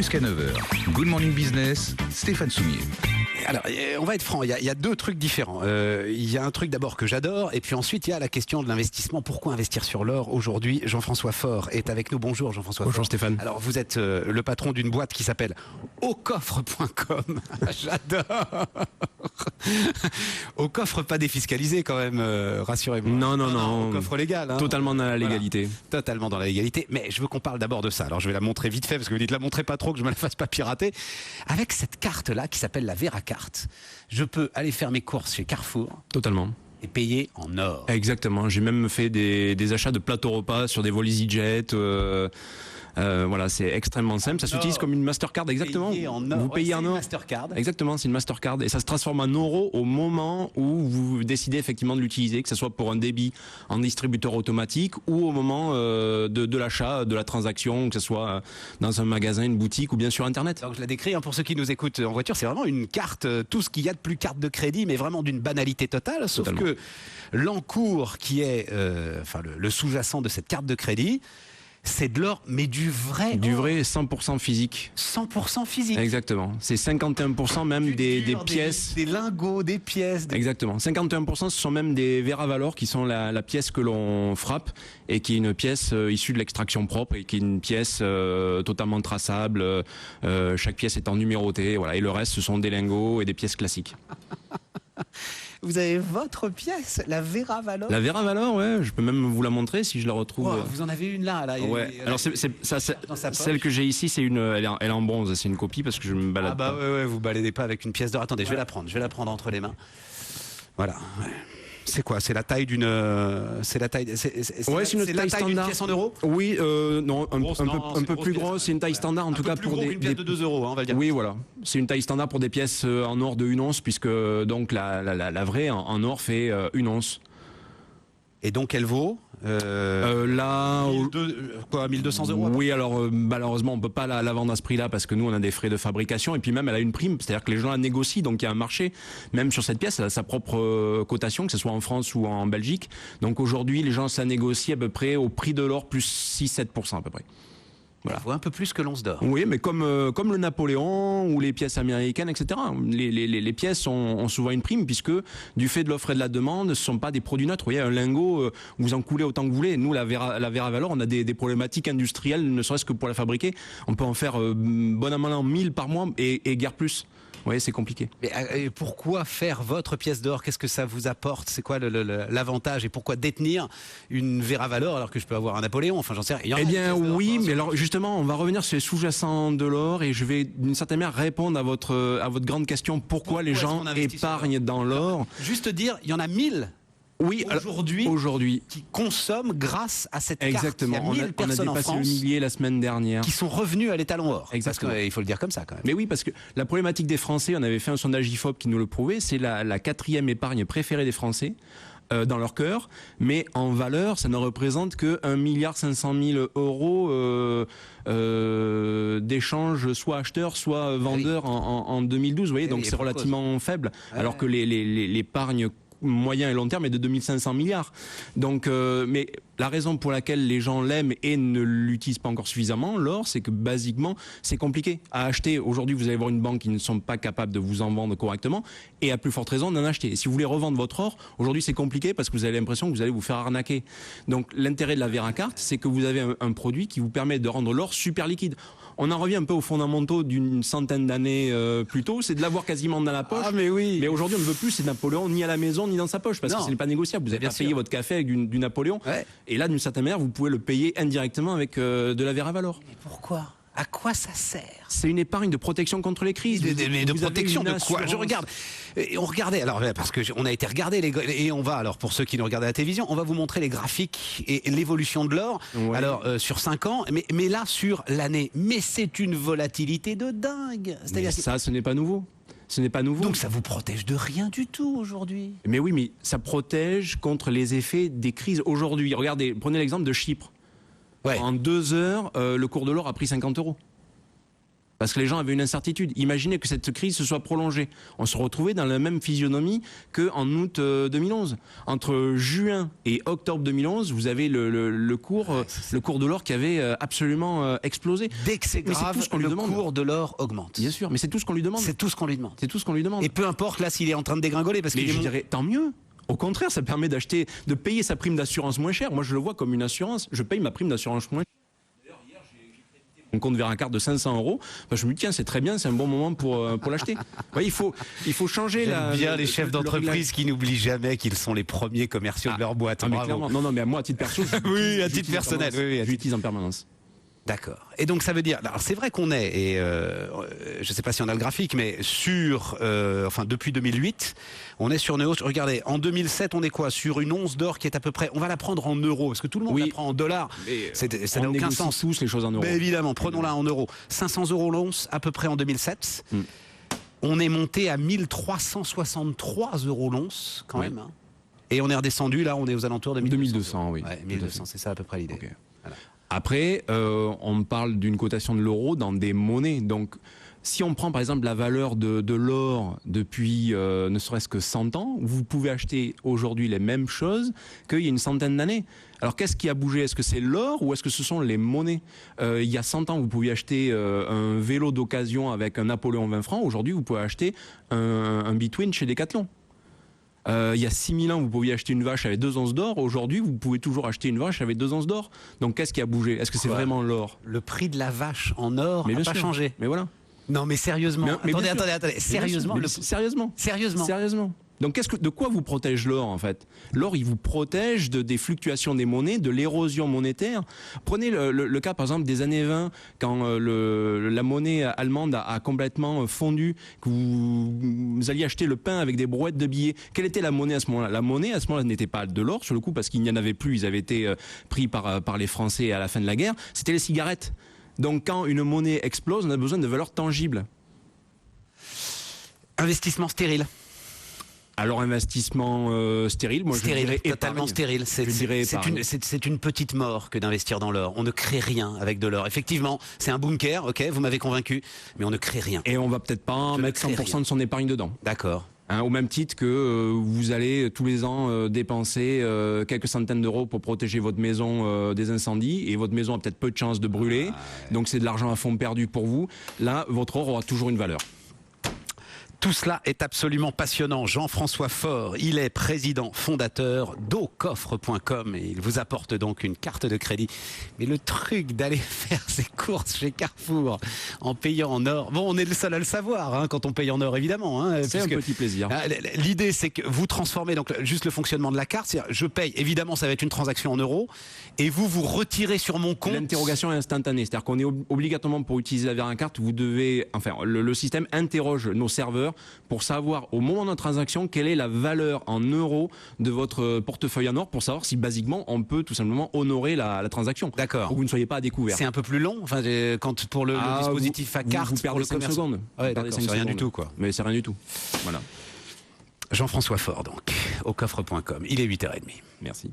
Jusqu'à 9h. Good Morning Business, Stéphane Soumier. Alors, on va être franc, il y a deux trucs différents. Il y a un truc d'abord que j'adore, et puis ensuite il y a la question de l'investissement. Pourquoi investir sur l'or aujourd'hui? Jean-François Faure est avec nous. Bonjour Jean-François Faure. Bonjour Stéphane. Alors vous êtes le patron d'une boîte qui s'appelle aucoffre.com. J'adore. Au coffre pas défiscalisé quand même, rassurez-moi. Non. Au coffre légal. Hein. Totalement dans la légalité. Voilà. Totalement dans la légalité. Mais je veux qu'on parle d'abord de ça. Alors je vais la montrer vite fait parce que vous dites la montrer pas trop, que je me la fasse pas pirater. Avec cette carte-là qui s'appelle la Veracarte, je peux aller faire mes courses chez Carrefour. Totalement. Et payer en or. Exactement. J'ai même fait des achats de plateaux repas sur des vols EasyJet. Voilà, c'est extrêmement simple. Ça s'utilise comme une Mastercard, exactement. Vous payez en or. Mastercard. Exactement, c'est une Mastercard. Et ça se transforme en euros au moment où vous décidez effectivement de l'utiliser, que ce soit pour un débit en distributeur automatique ou au moment de l'achat, de la transaction, que ce soit dans un magasin, une boutique ou bien sur Internet. Donc je la décris pour ceux qui nous écoutent en voiture. C'est vraiment une carte, tout ce qu'il y a de plus carte de crédit, mais vraiment d'une banalité totale. Sauf que l'encours qui est le sous-jacent de cette carte de crédit, c'est de l'or, mais du vrai. Du vrai 100% physique. 100% physique. Exactement. C'est 51% même des pièces. Des lingots, des pièces. Exactement. 51% ce sont même des Veravalor qui sont la pièce que l'on frappe et qui est une pièce issue de l'extraction propre et qui est une pièce totalement traçable. Chaque pièce étant numérotée. Voilà. Et le reste, ce sont des lingots et des pièces classiques. Vous avez votre pièce, la Veravalor. La Veravalor, ouais, je peux même vous la montrer si je la retrouve. Wow, vous en avez une là. Ouais. Alors celle que j'ai ici, c'est elle est en bronze, c'est une copie parce que je me balade. Ah bah ouais, vous baladez pas avec une pièce d'or. Attendez, je vais la prendre entre les mains. Voilà. Ouais. C'est quoi? C'est la taille d'une. C'est la taille. C'est la taille d'une pièce en euros? Oui, non, un peu plus grosse. C'est une taille standard en tout cas pour une pièce de 2 euros, on va le dire. Oui, voilà. C'est une taille standard pour des pièces en or de 1 once, puisque donc la vraie en or fait 1 once. Et donc elle vaut là 1200 euros. Oui, alors malheureusement on peut pas la vendre à ce prix-là parce que nous on a des frais de fabrication et puis même elle a une prime, c'est-à-dire que les gens la négocient, donc il y a un marché même sur cette pièce, elle a sa propre cotation, que ce soit en France ou en Belgique. Donc aujourd'hui les gens ça négocie à peu près au prix de l'or plus 6-7% à peu près. Voilà. Un peu plus que l'once d'or. Oui, mais comme le Napoléon ou les pièces américaines, etc. Les pièces ont souvent une prime puisque du fait de l'offre et de la demande, ce ne sont pas des produits neutres. Vous voyez, un lingot, vous en coulez autant que vous voulez. Nous, la Veravalor, on a des problématiques industrielles, ne serait-ce que pour la fabriquer. On peut en faire bon an mal an 1000 par mois et guère plus. Vous voyez, c'est compliqué. Mais pourquoi faire votre pièce d'or? Qu'est-ce que ça vous apporte? C'est quoi l'avantage? Et pourquoi détenir une Veravalor alors que je peux avoir un Napoléon? Enfin, j'en sais rien. Eh bien, oui, mais alors justement, on va revenir sur les sous-jacents de l'or et je vais d'une certaine manière répondre à votre grande question. Pourquoi les gens épargnent dans l'or? Juste dire, il y en a 1000. Oui, aujourd'hui, qui consomment grâce à cette carte. Exactement. Il y a 1000 personnes en France, on a dépassé le millier la semaine dernière, qui sont revenus à l'étalon or. Exactement. Parce qu'il faut le dire comme ça quand même. Mais oui, parce que la problématique des Français, on avait fait un sondage IFOP qui nous le prouvait, c'est la 4e épargne préférée des Français. Dans leur cœur, mais en valeur, ça ne représente que 1,5 milliard euros d'échanges, soit acheteurs, soit vendeurs en 2012. Vous voyez, donc c'est relativement faible, alors que l'épargne moyen et long terme est de 2500 milliards. Donc, mais la raison pour laquelle les gens l'aiment et ne l'utilisent pas encore suffisamment, l'or, c'est que basiquement, c'est compliqué à acheter. Aujourd'hui, vous allez voir une banque qui ne sont pas capables de vous en vendre correctement et à plus forte raison d'en acheter. Et si vous voulez revendre votre or, aujourd'hui, c'est compliqué parce que vous avez l'impression que vous allez vous faire arnaquer. Donc, l'intérêt de la Veracarte, c'est que vous avez un produit qui vous permet de rendre l'or super liquide. On en revient un peu aux fondamentaux d'une centaine d'années plus tôt, c'est de l'avoir quasiment dans la poche. Ah, mais oui. Mais aujourd'hui, on ne veut plus, c'est Napoléon, ni à la maison, ni dans sa poche, parce que ce n'est pas négociable. Vous avez payé votre café avec du Napoléon. Ouais. Et là, d'une certaine manière, vous pouvez le payer indirectement avec de la Veravalor. Mais pourquoi? À quoi ça sert? C'est une épargne de protection contre les crises. Mais de protection de quoi? Je regarde. Et on regardait, alors parce que on a été regarder et on va, alors pour ceux qui nous regardent à la télévision, on va vous montrer les graphiques et l'évolution de l'or. Ouais. Alors sur 5 ans, mais là sur l'année. Mais c'est une volatilité de dingue. Mais ça, ce n'est pas nouveau. Ce n'est pas nouveau. Donc ça vous protège de rien du tout aujourd'hui. Mais oui, mais ça protège contre les effets des crises aujourd'hui. Regardez, prenez l'exemple de Chypre. Ouais. En 2 heures, le cours de l'or a pris 50 euros. parce que les gens avaient une incertitude. Imaginez que cette crise se soit prolongée. On se retrouvait dans la même physionomie qu'en août 2011. Entre juin et octobre 2011, vous avez le cours de l'or qui avait absolument explosé. Dès que c'est grave, le cours de l'or augmente. Bien sûr, mais c'est tout ce qu'on lui demande. C'est tout ce qu'on lui demande. C'est tout ce qu'on lui demande. Et peu importe là s'il est en train de dégringoler, parce qu'il je dirais tant mieux. Au contraire, ça permet de payer sa prime d'assurance moins cher. Moi, je le vois comme une assurance. Je paye ma prime d'assurance moins cher. D'ailleurs, hier, j'ai crédité mon compte Veracard de 500 €. Ben, je me dis, tiens, c'est très bien, c'est un bon moment pour l'acheter. Ouais, il faut changer bien les chefs d'entreprise qui n'oublient jamais qu'ils sont les premiers commerciaux de leur boîte. Non, mais moi, à titre perso, oui, à titre personnel, je l'utilise en permanence. D'accord. Et donc ça veut dire, alors c'est vrai qu'on est, et je ne sais pas si on a le graphique, mais depuis 2008, on est sur une hausse. Regardez, en 2007, on est quoi? Sur une once d'or qui est à peu près, on va la prendre en euros, parce que tout le monde la prend en dollars. Ça n'a aucun sens. Tous les choses en euros. Mais évidemment, prenons-la en euros. 500 € l'once à peu près en 2007. On est monté à 1363 € l'once quand même. Hein. Et on est redescendu, là, on est aux alentours de 2200, oui. Ouais, 1200, c'est ça à peu près l'idée. Okay. Voilà. Après, on parle d'une cotation de l'euro dans des monnaies. Donc, si on prend par exemple la valeur de l'or depuis ne serait-ce que 100 ans, vous pouvez acheter aujourd'hui les mêmes choses qu'il y a une centaine d'années. Alors, qu'est-ce qui a bougé? Est-ce que c'est l'or ou est-ce que ce sont les monnaies? Il y a 100 ans, vous pouviez acheter un vélo d'occasion avec un Napoléon 20 francs. Aujourd'hui, vous pouvez acheter un Between chez Decathlon. Il y a 6000 ans, vous pouviez acheter une vache avec 2 onces d'or. Aujourd'hui, vous pouvez toujours acheter une vache avec 2 onces d'or. Donc, qu'est-ce qui a bougé? Est-ce que c'est vraiment l'or? Le prix de la vache en or n'a pas changé. Mais voilà. Non, mais sérieusement. Attendez. Sérieusement. Sérieusement. Donc, de quoi vous protège l'or, en fait? L'or, il vous protège des fluctuations des monnaies, de l'érosion monétaire. Prenez le cas, par exemple, des années 20, quand la monnaie allemande a complètement fondu, que vous alliez acheter le pain avec des brouettes de billets. Quelle était la monnaie à ce moment-là? La monnaie, à ce moment-là, n'était pas de l'or, sur le coup, parce qu'il n'y en avait plus. Ils avaient été pris par les Français à la fin de la guerre. C'était les cigarettes. Donc, quand une monnaie explose, on a besoin de valeurs tangibles. Investissement stérile. Alors, investissement stérile, moi je dirais totalement stérile. C'est une petite mort que d'investir dans l'or. On ne crée rien avec de l'or. Effectivement, c'est un bunker, ok, vous m'avez convaincu, mais on ne crée rien. Et on va peut-être pas mettre 100% de son épargne dedans. D'accord. Au même titre que vous allez tous les ans dépenser quelques centaines d'euros pour protéger votre maison des incendies, et votre maison a peut-être peu de chances de brûler, donc c'est de l'argent à fond perdu pour vous. Là, votre or aura toujours une valeur. Tout cela est absolument passionnant. Jean-François Faure, il est président fondateur d'aucoffre.com et il vous apporte donc une carte de crédit. Mais le truc d'aller faire ses courses chez Carrefour en payant en or, bon, on est le seul à le savoir hein, quand on paye en or évidemment. Hein, c'est un petit plaisir. L'idée c'est que vous transformez donc juste le fonctionnement de la carte. C'est-à-dire, je paye, évidemment ça va être une transaction en euros et vous retirez sur mon compte. L'interrogation est instantanée, c'est-à-dire qu'on est obligatoirement pour utiliser la Veracard, vous devez, enfin le système interroge nos serveurs pour savoir au moment de la transaction quelle est la valeur en euros de votre portefeuille en or, pour savoir si basiquement on peut tout simplement honorer la transaction. D'accord. Pour que vous ne soyez pas à découvert. C'est un peu plus long, enfin quand pour le dispositif à carte, vous perdez 5 secondes. Ouais, d'accord, c'est rien du tout quoi. Mais c'est rien du tout. Voilà. Jean-François Faure donc, aucoffre.com. Il est 8h30. Merci.